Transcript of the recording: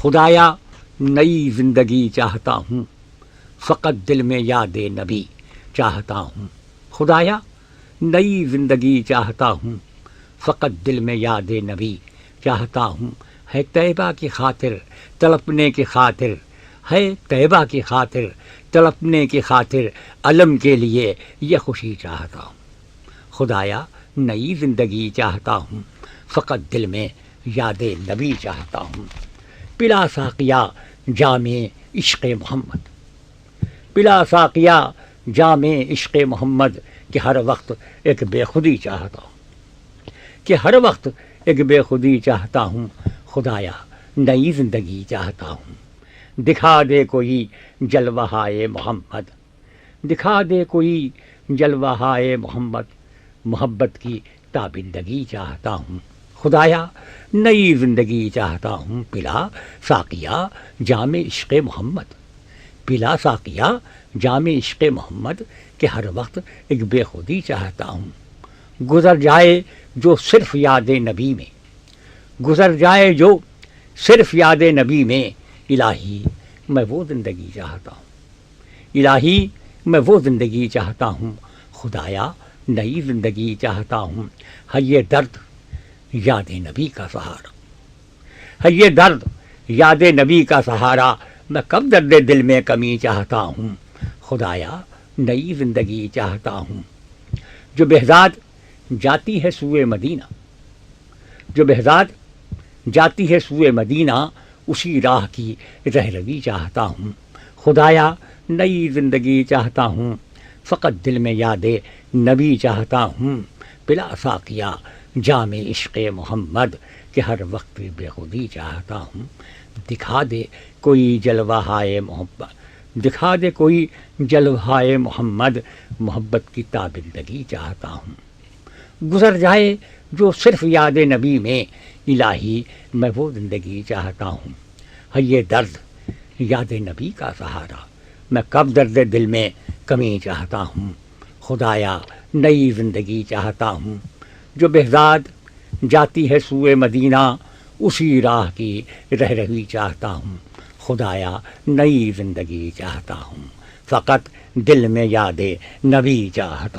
خدایا نئی زندگی چاہتا ہوں، فقط دل میں یاد نبی چاہتا ہوں۔ خدایا نئی زندگی چاہتا ہوں، فقط دل میں یاد نبی چاہتا ہوں۔ ہے طیبہ کی خاطر تڑپنے کی خاطر، ہے طیبہ کی خاطر تڑپنے کی خاطر، علم کے لیے یہ خوشی چاہتا ہوں۔ خدایا نئی زندگی چاہتا ہوں، فقط دل میں یاد نبی چاہتا ہوں۔ پلا ساقیہ جام عشق محمد، پلا ساقیہ جام عشق محمد، کہ ہر وقت ایک بے خودی چاہتا ہوں، کہ ہر وقت ایک بے خودی چاہتا ہوں۔ خدایا نئی زندگی چاہتا ہوں، دکھا دے کوئی جلوہ ہائے محمد، دکھا دے کوئی جلوہ ہائے محمد، محبت کی تابندگی چاہتا ہوں۔ خدایا نئی زندگی چاہتا ہوں، پلا ساقیہ جام عشق محمد، پلا ساقیہ جام عشق محمد، کہ ہر وقت ایک بے خودی چاہتا ہوں۔ گزر جائے جو صرف یاد نبی میں، گزر جائے جو صرف یاد نبی میں، الہی میں وہ زندگی چاہتا ہوں، الہی میں وہ زندگی چاہتا ہوں۔ خدایا نئی زندگی چاہتا ہوں، ہے یہ درد یاد نبی کا سہارا، ہے یہ درد یاد نبی کا سہارا، میں کب درد دل میں کمی چاہتا ہوں۔ خدایا نئی زندگی چاہتا ہوں۔ جو بہزاد جاتی ہے سوئے مدینہ، جو بہزاد جاتی ہے سوئے مدینہ، اسی راہ کی رہروی چاہتا ہوں۔ خدایا نئی زندگی چاہتا ہوں، فقط دل میں یاد نبی چاہتا ہوں۔ پلا ساقیہ جام عشق محمد، کہ ہر وقت بے خودی چاہتا ہوں۔ دکھا دے کوئی جلوہ ہائے محبت، دکھا دے کوئی جلوہ ہائے محمد، محبت کی تابندگی چاہتا ہوں۔ گزر جائے جو صرف یاد نبی میں، الہی میں وہ زندگی چاہتا ہوں۔ ہے یہ درد یاد نبی کا سہارا، میں کب درد دل میں کمی چاہتا ہوں۔ خدایا نئی زندگی چاہتا ہوں۔ جو بہزاد جاتی ہے سوئے مدینہ، اسی راہ کی رہروی چاہتا ہوں۔ خدایا نئی زندگی چاہتا ہوں، فقط دل میں یاد نبی چاہتا ہوں۔